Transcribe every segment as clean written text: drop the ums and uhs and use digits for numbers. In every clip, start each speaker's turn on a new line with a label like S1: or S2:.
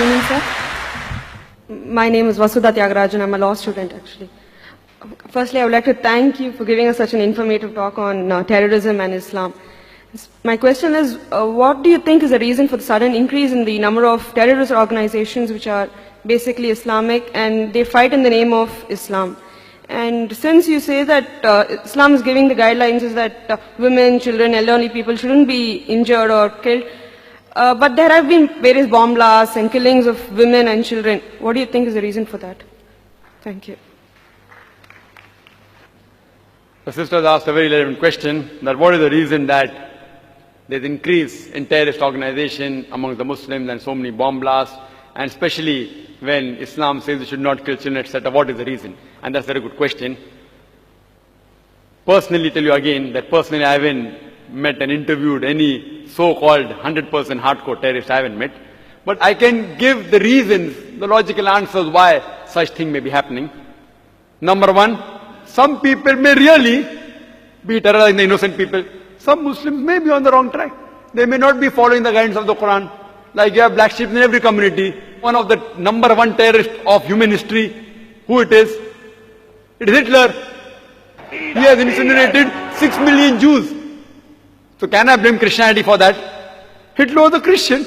S1: evening, sir. My name is Vasudha Tyagarajan. I'm a law student, actually. Firstly, I would like to thank you for giving us such an informative talk on terrorism and Islam. My question is, what do you think is the reason for the sudden increase in the number of terrorist organizations which are basically Islamic and they fight in the name of Islam? And since you say that Islam is giving the guidelines is that women, children, elderly people shouldn't be injured or killed, but there have been various bomb blasts and killings of women and children. What do you think is the reason for that? Thank you.
S2: The sisters asked a very relevant question, that what is the reason that there's increase in terrorist organization among the Muslims and so many bomb blasts, and especially when Islam says you should not kill children, etc. What is the reason? And that's a very good question. Personally, tell you again that personally I haven't met and interviewed any so-called 100% hardcore terrorist. I haven't met. But I can give the reasons, the logical answers why such thing may be happening. Number one, some people may really be terrorizing the innocent people. Some Muslims may be on the wrong track. They may not be following the guidance of the Quran. Like you have black sheep in every community. One of the number one terrorists of human history, who it is? It is Hitler. He has incinerated 6 million Jews. So can I blame Christianity for that? Hitler was a Christian.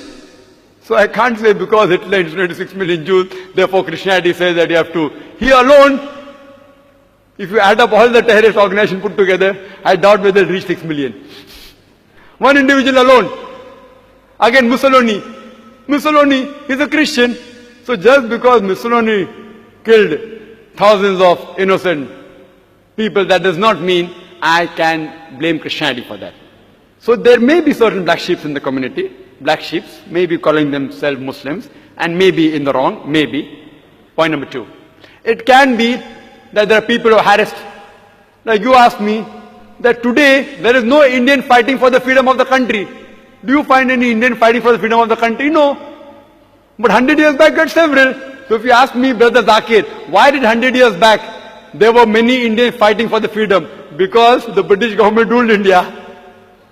S2: So I can't say because Hitler incinerated 6 million Jews, therefore Christianity says that you have to. He alone, if you add up all the terrorist organizations put together, I doubt whether it reach 6 million. One individual alone. Again, Mussolini. Mussolini is a Christian. So just because Mussolini killed thousands of innocent people, that does not mean I can blame Christianity for that. So there may be certain black sheep in the community. Black sheep may be calling themselves Muslims and may be in the wrong, maybe. Point number two. It can be that there are people who are harassed. Like you asked me that today there is no Indian fighting for the freedom of the country. Do you find any Indian fighting for the freedom of the country? No. But 100 years back there were several. So if you ask me, Brother Zakir, why did 100 years back there were many Indians fighting for the freedom? Because the British government ruled India.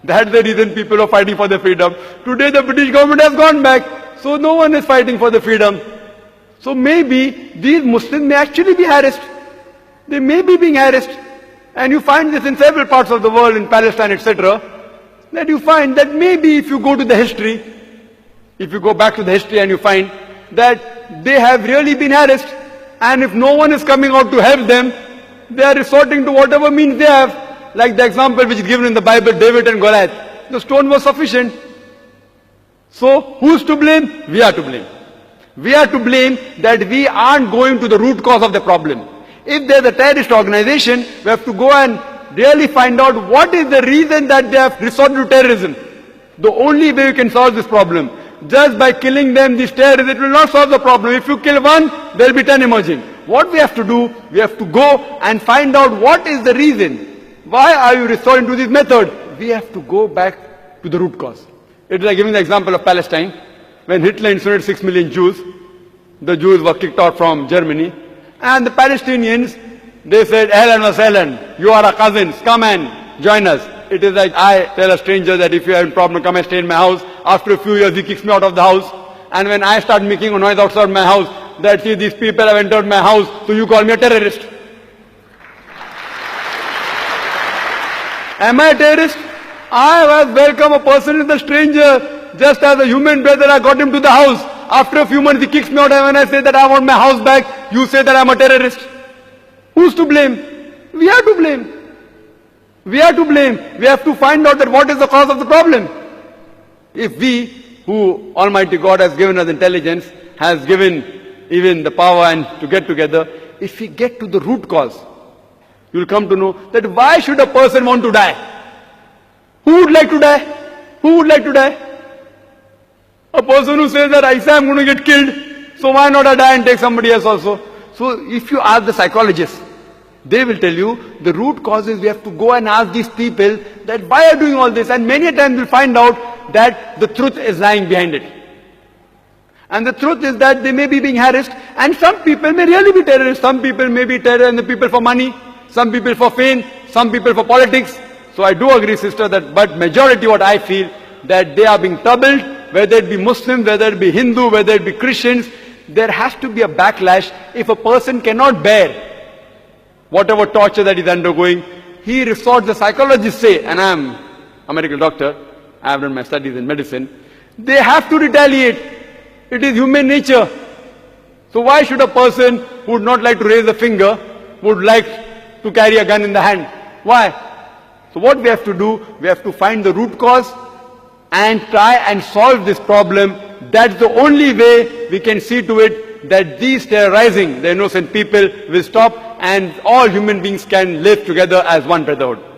S2: That's the reason people are fighting for the freedom. Today the British government has gone back. So no one is fighting for the freedom. So maybe these Muslims may actually be harassed. They may be being harassed. And you find this in several parts of the world, in Palestine, etc. That you find that maybe if you go to the history, if you go back to the history and you find that they have really been harassed, and if no one is coming out to help them, they are resorting to whatever means they have. Like the example which is given in the Bible, David and Goliath. The stone was sufficient. So who's to blame? We are to blame. We are to blame that we aren't going to the root cause of the problem. If there's a terrorist organization, we have to go and really find out what is the reason that they have resorted to terrorism. The only way we can solve this problem, just by killing them, these terrorists, it will not solve the problem. If you kill one, there will be 10 emerging. What we have to do, we have to go and find out what is the reason. Why are you resorting to this method? We have to go back to the root cause. It is like giving the example of Palestine. When Hitler incinerated 6 million Jews, the Jews were kicked out from Germany. And the Palestinians, they said, Ahlan wa sahlan, you are our cousins, come and join us. It is like I tell a stranger that if you have a problem, come and stay in my house. After a few years, he kicks me out of the house. And when I start making a noise outside my house, that see, these people have entered my house, so you call me a terrorist. Am I a terrorist? I was welcome a person as a stranger, just as a human brother. I got him to the house. After a few months, he kicks me out, and when I say that I want my house back, you say that I'm a terrorist. Who's to blame? We are to blame. We are to blame. We have to find out that what is the cause of the problem. If we, who Almighty God has given us intelligence, has given even the power and to get together, if we get to the root cause, you will come to know that why should a person want to die? Who would like to die? Who would like to die? A person who says that I say I'm going to get killed, so why not I die and take somebody else also? So if you ask the psychologists, they will tell you the root causes. We have to go and ask these people that why are you doing all this, and many times we'll find out that the truth is lying behind it. And the truth is that they may be being harassed, and some people may really be terrorists. Some people may be terrorizing the people for money, some people for fame, some people for politics. So I do agree, sister, that but majority what I feel that they are being troubled whether it be Muslims, whether it be Hindu, whether it be Christians, there has to be a backlash. If a person cannot bear whatever torture that he's undergoing, he resorts, the psychologists say, and I'm a medical doctor, I have done my studies in medicine, they have to retaliate. It is human nature. So why should a person who would not like to raise a finger, would like to carry a gun in the hand? Why? So what we have to do, we have to find the root cause and try and solve this problem. That's the only way we can see to it that these terrorizing the innocent people will stop and all human beings can live together as one brotherhood.